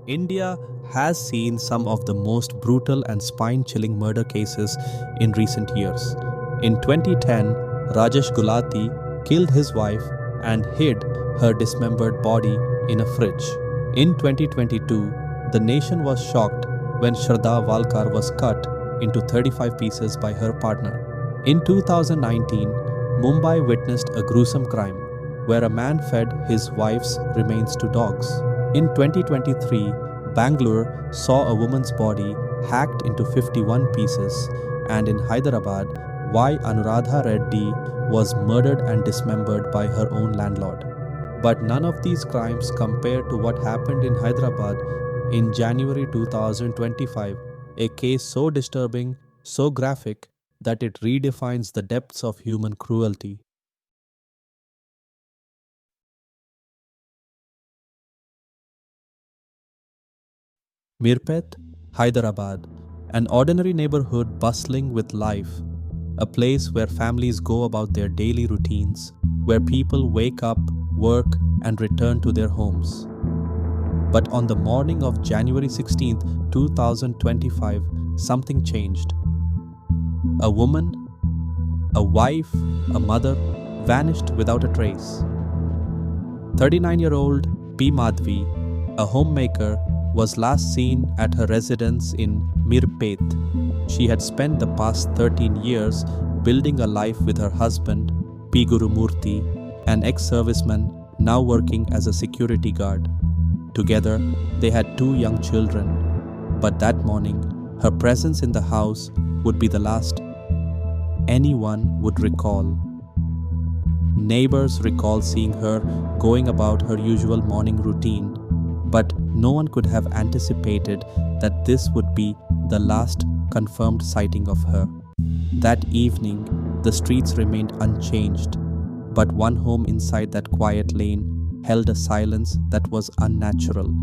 India has seen some of the most brutal and spine-chilling murder cases in recent years. In 2010, Rajesh Gulati killed his wife and hid her dismembered body in a fridge. In 2022, the nation was shocked when Shraddhawalkarcase was cut into 35 pieces by her partner. In 2019, Mumbai witnessed a gruesome crime where a man fed his wife's remains to dogs. In 2023, Bangalore saw a woman's body hacked into 51 pieces, and in Hyderabad, Y. Anuradha Reddy was murdered and dismembered by her own landlord. But none of these crimes compare to what happened in Hyderabad in January 2025, a case so disturbing, so graphic, that it redefines the depths of human cruelty. Meerpet, Hyderabad, an ordinary neighborhood bustling with life, a place where families go about their daily routines, where people wake up, work, and return to their homes. But on the morning of January 16th, 2025, something changed. A woman, a wife, a mother, vanished without a trace. 39-year-old P. Madhavi, a homemaker, was last seen at her residence in Meerpet. She had spent the past 13 years building a life with her husband, P. Gurumurthy, an ex-serviceman now working as a security guard. Together, they had 2 young children. But that morning, her presence in the house would be the last anyone would recall. Neighbors recall seeing her going about her usual morning routine, but no one could have anticipated that this would be the last confirmed sighting of her. That evening, the streets remained unchanged, but one home inside that quiet lane held a silence that was unnatural.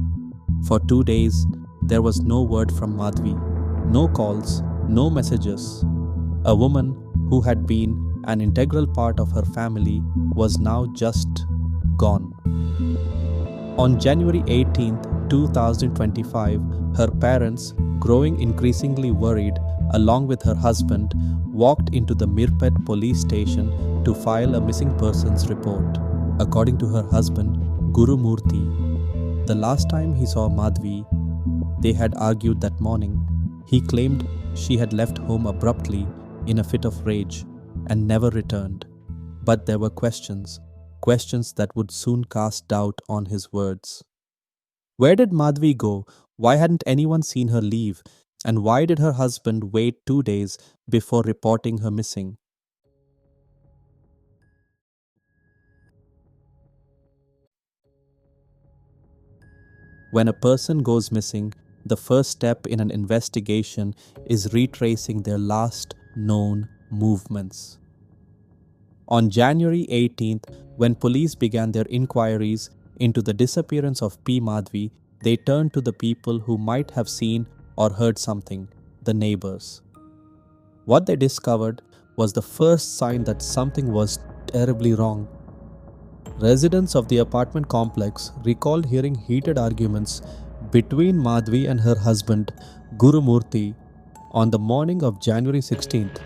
For 2 days, there was no word from Madhavi, no calls, no messages. A woman who had been an integral part of her family was now just gone. On January 18, 2025, her parents, growing increasingly worried, along with her husband, walked into the Meerpet police station to file a missing persons report. According to her husband, Gurumurthy, the last time he saw Madhavi, they had argued that morning. He claimed she had left home abruptly in a fit of rage and never returned. But there were questions that would soon cast doubt on his words. Where did Madhavi go? Why hadn't anyone seen her leave? And why did her husband wait 2 days before reporting her missing? When a person goes missing, the first step in an investigation is retracing their last known movements. On January 18th, when police began their inquiries into the disappearance of P. Madhavi, they turned to the people who might have seen or heard something, the neighbors. What they discovered was the first sign that something was terribly wrong. Residents of the apartment complex recalled hearing heated arguments between Madhavi and her husband, Gurumurthy, on the morning of January 16th,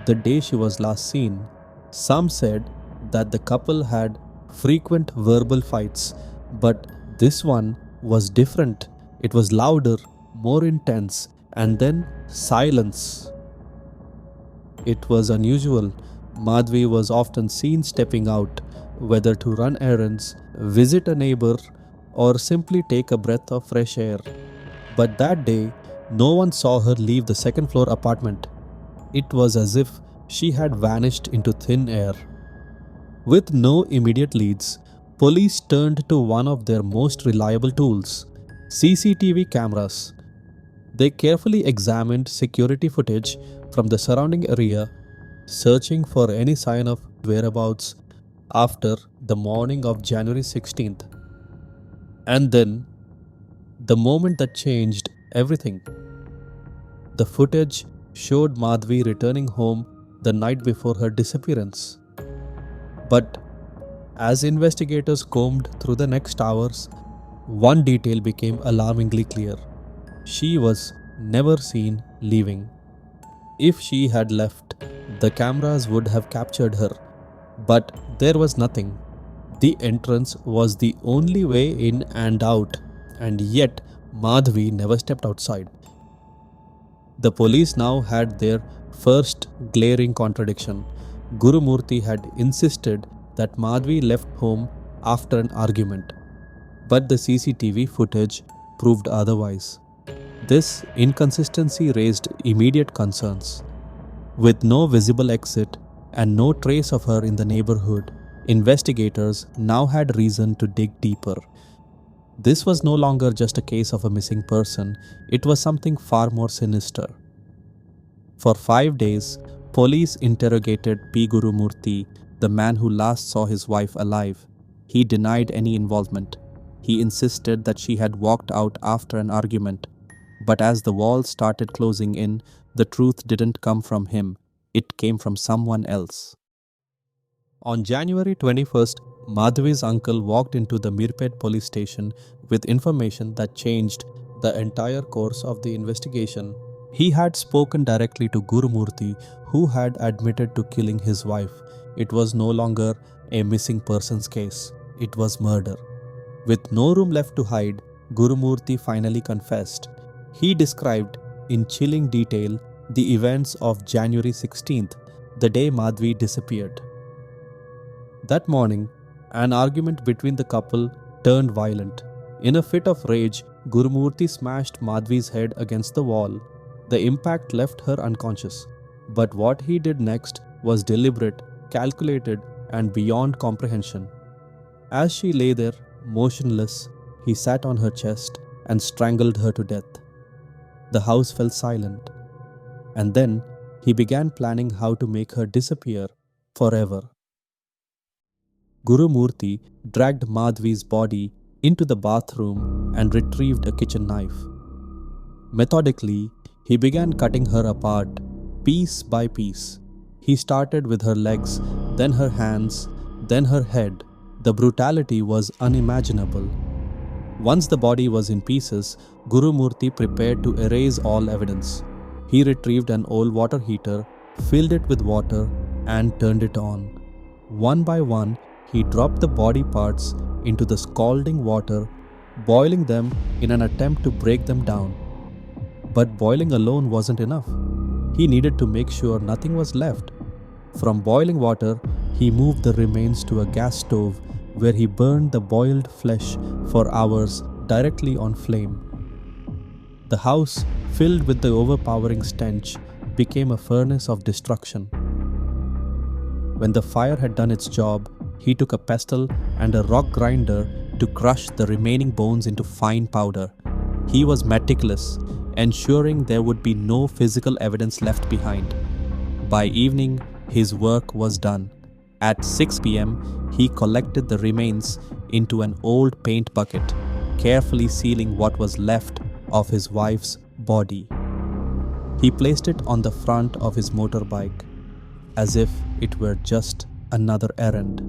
the day she was last seen. Some said that the couple had frequent verbal fights, but this one was different. It was louder, more intense, and then silence. It was unusual. Madhavi was often seen stepping out, whether to run errands, visit a neighbor, or simply take a breath of fresh air. But that day, no one saw her leave the second-floor apartment. It was as if she had vanished into thin air. With no immediate leads, police turned to one of their most reliable tools, CCTV cameras. They carefully examined security footage from the surrounding area, searching for any sign of whereabouts after the morning of January 16th. And then, the moment that changed everything. The footage showed Madhavi returning home the night before her disappearance. But as investigators combed through the next hours, one detail became alarmingly clear. She was never seen leaving. If she had left, the cameras would have captured her. But there was nothing. The entrance was the only way in and out, and yet Madhavi never stepped outside. The police now had their first glaring contradiction. Gurumurthy had insisted that Madhavi left home after an argument, but the CCTV footage proved otherwise. This inconsistency raised immediate concerns. With no visible exit and no trace of her in the neighborhood, investigators now had reason to dig deeper. This was no longer just a case of a missing person, it was something far more sinister. For 5 days, police interrogated P. Gurumurthy, the man who last saw his wife alive. He denied any involvement. He insisted that she had walked out after an argument. But as the walls started closing in, the truth didn't come from him. It came from someone else. On January 21st, Madhavi's uncle walked into the Meerpet police station with information that changed the entire course of the investigation. He had spoken directly to Gurumurthy, who had admitted to killing his wife. It was no longer a missing persons case. It was murder. With no room left to hide, Gurumurthy finally confessed. He described in chilling detail the events of January 16th, the day Madhavi disappeared. That morning, an argument between the couple turned violent. In a fit of rage, Gurumurthy smashed Madhavi's head against the wall. The impact left her unconscious. But what he did next was deliberate, calculated, and beyond comprehension. As she lay there, motionless, he sat on her chest and strangled her to death. The house fell silent. And then he began planning how to make her disappear forever. Gurumurthy dragged Madhavi's body into the bathroom and retrieved a kitchen knife. Methodically, he began cutting her apart, piece by piece. He started with her legs, then her hands, then her head. The brutality was unimaginable. Once the body was in pieces, Gurumurthy prepared to erase all evidence. He retrieved an old water heater, filled it with water, and turned it on. One by one, he dropped the body parts into the scalding water, boiling them in an attempt to break them down. But boiling alone wasn't enough. He needed to make sure nothing was left. From boiling water, he moved the remains to a gas stove where he burned the boiled flesh for hours directly on flame. The house, filled with the overpowering stench, became a furnace of destruction. When the fire had done its job, he took a pestle and a rock grinder to crush the remaining bones into fine powder. He was meticulous, ensuring there would be no physical evidence left behind. By evening, his work was done. At 6 p.m., he collected the remains into an old paint bucket, carefully sealing what was left of his wife's body. He placed it on the front of his motorbike, as if it were just another errand.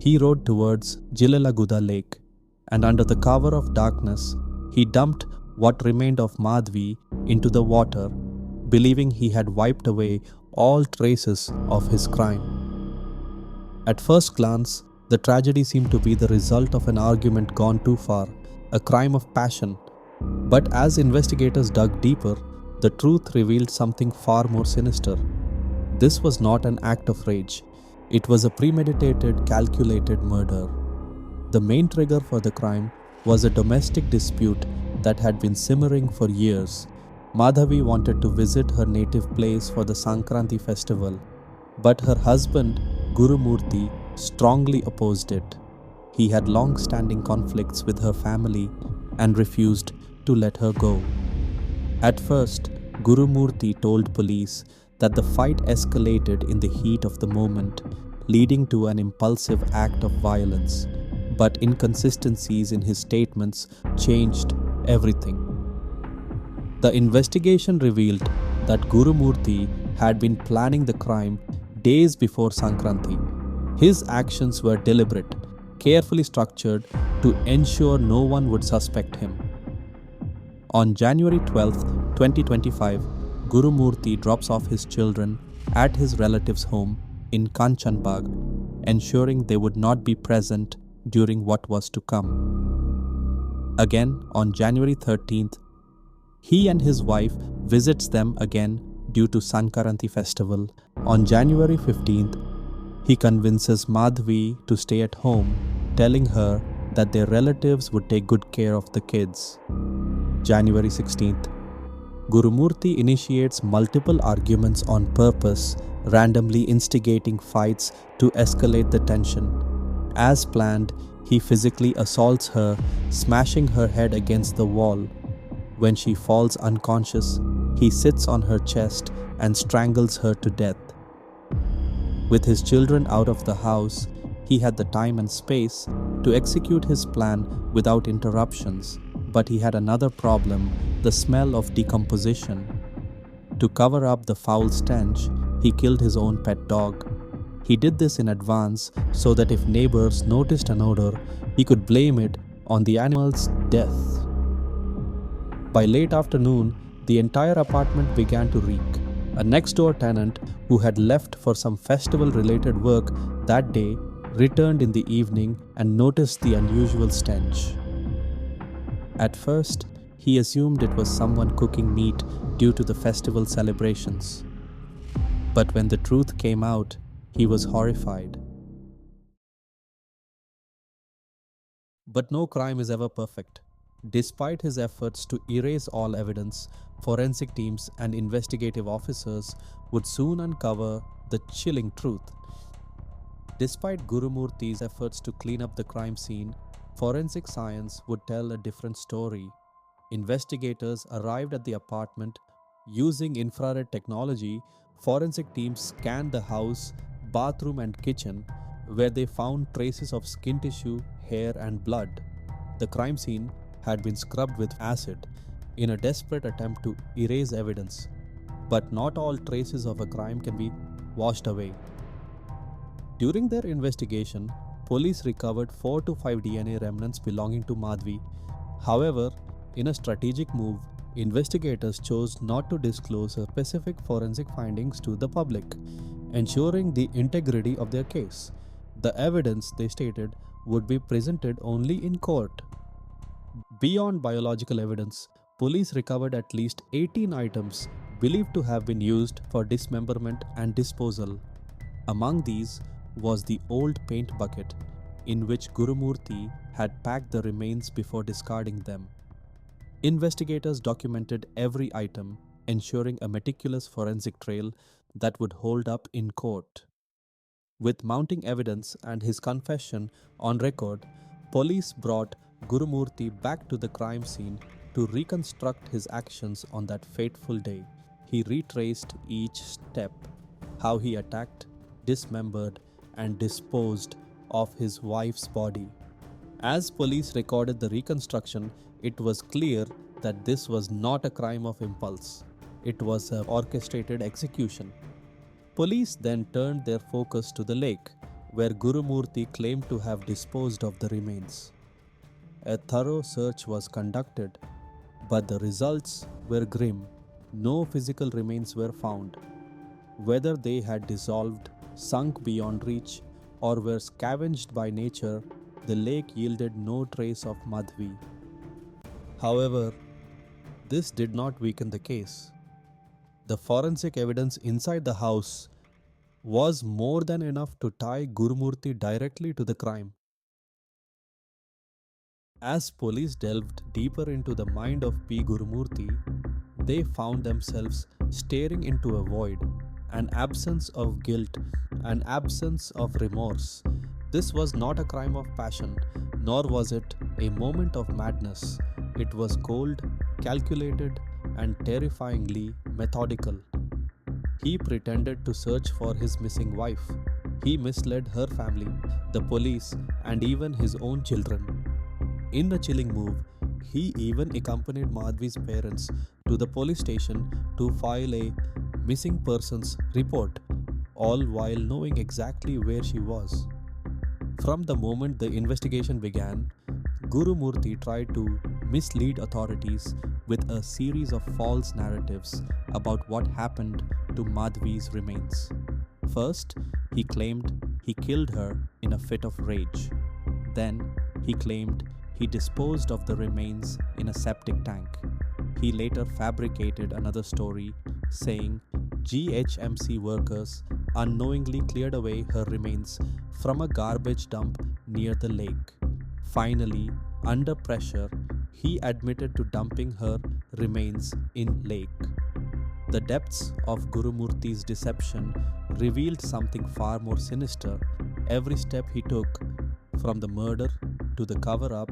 He rode towards Jilalaguda Lake, and under the cover of darkness, he dumped what remained of Madhavi into the water, believing he had wiped away all traces of his crime. At first glance, the tragedy seemed to be the result of an argument gone too far, a crime of passion. But as investigators dug deeper, the truth revealed something far more sinister. This was not an act of rage. It was a premeditated, calculated murder. The main trigger for the crime was a domestic dispute that had been simmering for years. Madhavi wanted to visit her native place for the Sankranti festival, but her husband, Gurumurthy, strongly opposed it. He had long-standing conflicts with her family and refused to let her go. At first, Gurumurthy told police that the fight escalated in the heat of the moment, leading to an impulsive act of violence. But inconsistencies in his statements changed everything. The investigation revealed that Gurumurthy had been planning the crime days before Sankranti. His actions were deliberate, carefully structured to ensure no one would suspect him. On January 12, 2025, Gurumurthy drops off his children at his relative's home in Kanchanbag, ensuring they would not be present during what was to come. Again, on January 13th, he and his wife visits them again due to Sankaranti festival. On January 15th, he convinces Madhavi to stay at home, telling her that their relatives would take good care of the kids. January 16th, Gurumurthy initiates multiple arguments on purpose, randomly instigating fights to escalate the tension. As planned, he physically assaults her, smashing her head against the wall. When she falls unconscious, he sits on her chest and strangles her to death. With his children out of the house, he had the time and space to execute his plan without interruptions, but he had another problem: the smell of decomposition. To cover up the foul stench, he killed his own pet dog. He did this in advance so that if neighbors noticed an odor, he could blame it on the animal's death. By late afternoon, the entire apartment began to reek. A next-door tenant who had left for some festival-related work that day returned in the evening and noticed the unusual stench. At first, he assumed it was someone cooking meat due to the festival celebrations. But when the truth came out, he was horrified. But no crime is ever perfect. Despite his efforts to erase all evidence, forensic teams and investigative officers would soon uncover the chilling truth. Despite Gurumurthy's efforts to clean up the crime scene, forensic science would tell a different story. Investigators arrived at the apartment using infrared technology. Forensic teams scanned the house, bathroom and kitchen, where they found traces of skin tissue, hair and blood. The crime scene had been scrubbed with acid in a desperate attempt to erase evidence. But not all traces of a crime can be washed away. During their investigation, police recovered 4 to 5 DNA remnants belonging to Madhavi. However, in a strategic move, investigators chose not to disclose specific forensic findings to the public, ensuring the integrity of their case. The evidence, they stated, would be presented only in court. Beyond biological evidence, police recovered at least 18 items believed to have been used for dismemberment and disposal. Among these was the old paint bucket in which Gurumurthy had packed the remains before discarding them. Investigators documented every item, ensuring a meticulous forensic trail that would hold up in court. With mounting evidence and his confession on record, police brought Gurumurthy back to the crime scene to reconstruct his actions on that fateful day. He retraced each step: how he attacked, dismembered, and disposed of his wife's body. As police recorded the reconstruction, it was clear that this was not a crime of impulse. It was an orchestrated execution. Police then turned their focus to the lake, where Gurumurthy claimed to have disposed of the remains. A thorough search was conducted, but the results were grim. No physical remains were found. Whether they had dissolved, sunk beyond reach, or were scavenged by nature, the lake yielded no trace of Madhavi. However, this did not weaken the case. The forensic evidence inside the house was more than enough to tie Gurumurthy directly to the crime. As police delved deeper into the mind of P. Gurumurthy, they found themselves staring into a void, an absence of guilt, an absence of remorse. This was not a crime of passion, nor was it a moment of madness. It was cold, calculated, and terrifyingly methodical. He pretended to search for his missing wife. He misled her family, the police, and even his own children. In a chilling move, he even accompanied Madhavi's parents to the police station to file a missing persons report, all while knowing exactly where she was. From the moment the investigation began, Gurumurthy tried to mislead authorities with a series of false narratives about what happened to Madhavi's remains. First, he claimed he killed her in a fit of rage. Then, he claimed he disposed of the remains in a septic tank. He later fabricated another story saying GHMC workers unknowingly cleared away her remains from a garbage dump near the lake. Finally, under pressure, he admitted to dumping her remains in lake. The depths of Gurumurthy's deception revealed something far more sinister. Every step he took, from the murder to the cover-up,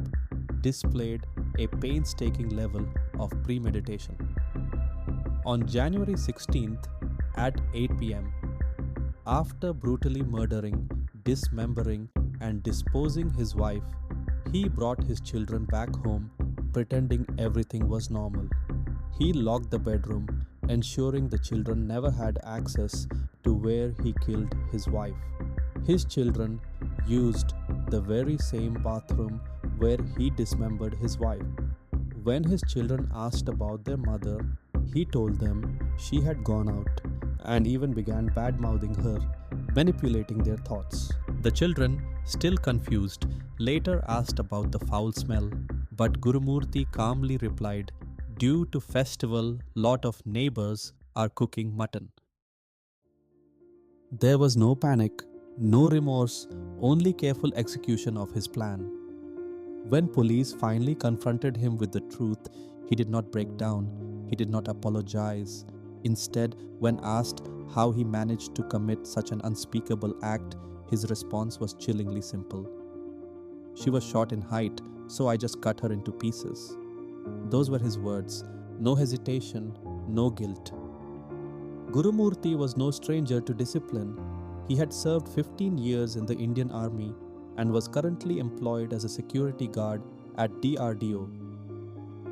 displayed a painstaking level of premeditation. On January 16th at 8 p.m., after brutally murdering, dismembering, and disposing his wife, he brought his children back home, pretending everything was normal. He locked the bedroom, ensuring the children never had access to where he killed his wife. His children used the very same bathroom where he dismembered his wife. When his children asked about their mother, he told them she had gone out and even began bad-mouthing her, manipulating their thoughts. The children, still confused, later asked about the foul smell, but Gurumurthy calmly replied, "Due to festival, lot of neighbors are cooking mutton." There was no panic, no remorse, only careful execution of his plan. When police finally confronted him with the truth, he did not break down, he did not apologize. Instead, when asked how he managed to commit such an unspeakable act, his response was chillingly simple. "She was short in height, so I just cut her into pieces." Those were his words. No hesitation, no guilt. Gurumurthy was no stranger to discipline. He had served 15 years in the Indian Army and was currently employed as a security guard at DRDO.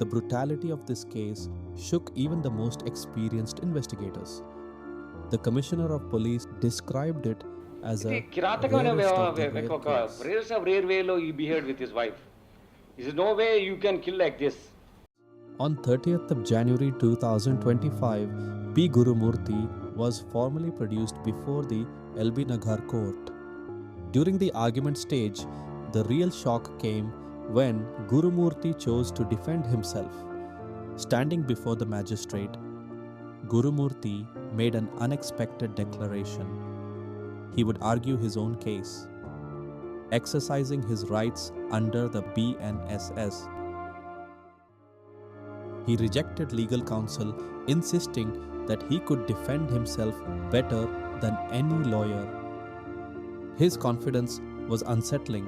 The brutality of this case shook even the most experienced investigators. The Commissioner of Police described it as a కిరాతకమైన rarest of the rare ఒక case. రేర్స్ of rare వేలో ఈ behaved with his wife. There is no way you can kill like this. On 30th of January 2025, P. Gurumurthy was formally produced before the LB Nagar court. During the argument stage, the real shock came when Gurumurthy chose to defend himself. Standing before the magistrate, Gurumurthy made an unexpected declaration. He would argue his own case, exercising his rights under the BNSS. He rejected legal counsel, insisting that he could defend himself better than any lawyer. His confidence was unsettling,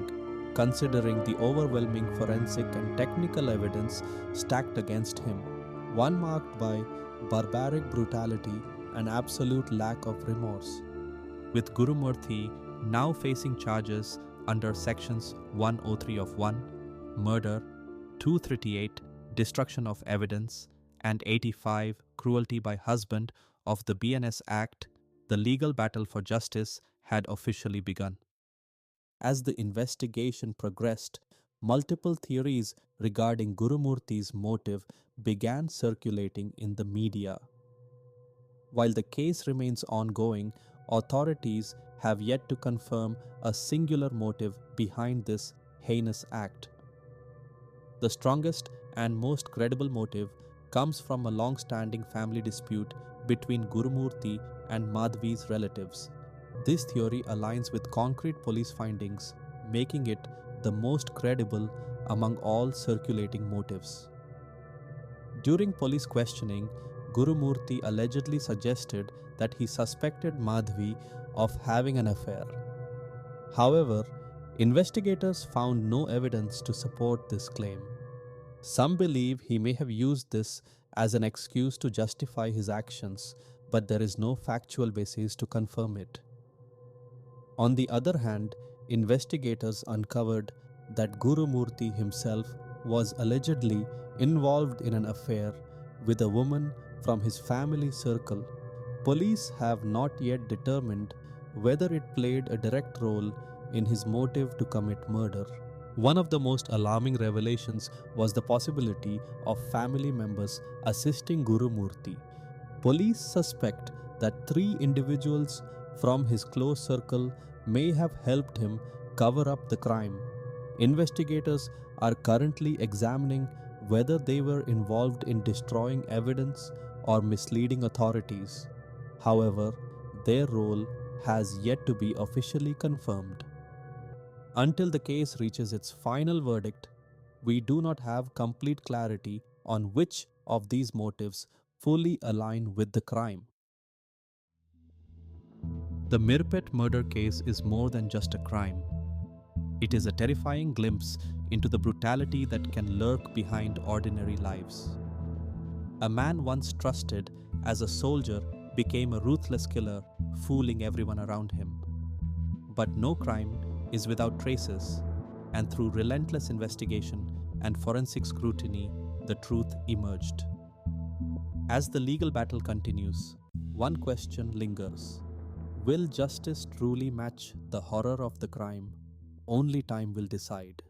considering the overwhelming forensic and technical evidence stacked against him, one marked by barbaric brutality and absolute lack of remorse. With Gurumurthy now facing charges under sections 103 of 1, murder, 238, destruction of evidence, and 85, cruelty by husband of the BNS Act, the legal battle for justice had officially begun. As the investigation progressed, multiple theories regarding Gurumurthy's motive began circulating in the media. While the case remains ongoing, authorities have yet to confirm a singular motive behind this heinous act. The strongest and most credible motive comes from a long-standing family dispute between Gurumurthy and Madhavi's relatives. This theory aligns with concrete police findings, making it the most credible among all circulating motives. During police questioning, Gurumurthy allegedly suggested that he suspected Madhavi of having an affair. However, investigators found no evidence to support this claim. Some believe he may have used this as an excuse to justify his actions, but there is no factual basis to confirm it. On the other hand, investigators uncovered that Gurumurthy himself was allegedly involved in an affair with a woman from his family circle. Police have not yet determined whether it played a direct role in his motive to commit murder. One of the most alarming revelations was the possibility of family members assisting Gurumurthy. Police suspect that 3 individuals from his close circle may have helped him cover up the crime. Investigators are currently examining whether they were involved in destroying evidence or misleading authorities. However, their role has yet to be officially confirmed. Until the case reaches its final verdict, we do not have complete clarity on which of these motives fully align with the crime. The Meerpet murder case is more than just a crime. It is a terrifying glimpse into the brutality that can lurk behind ordinary lives. A man once trusted as a soldier became a ruthless killer, fooling everyone around him. But no crime is without traces, and through relentless investigation and forensic scrutiny, the truth emerged. As the legal battle continues, one question lingers. Will justice truly match the horror of the crime? Only time will decide.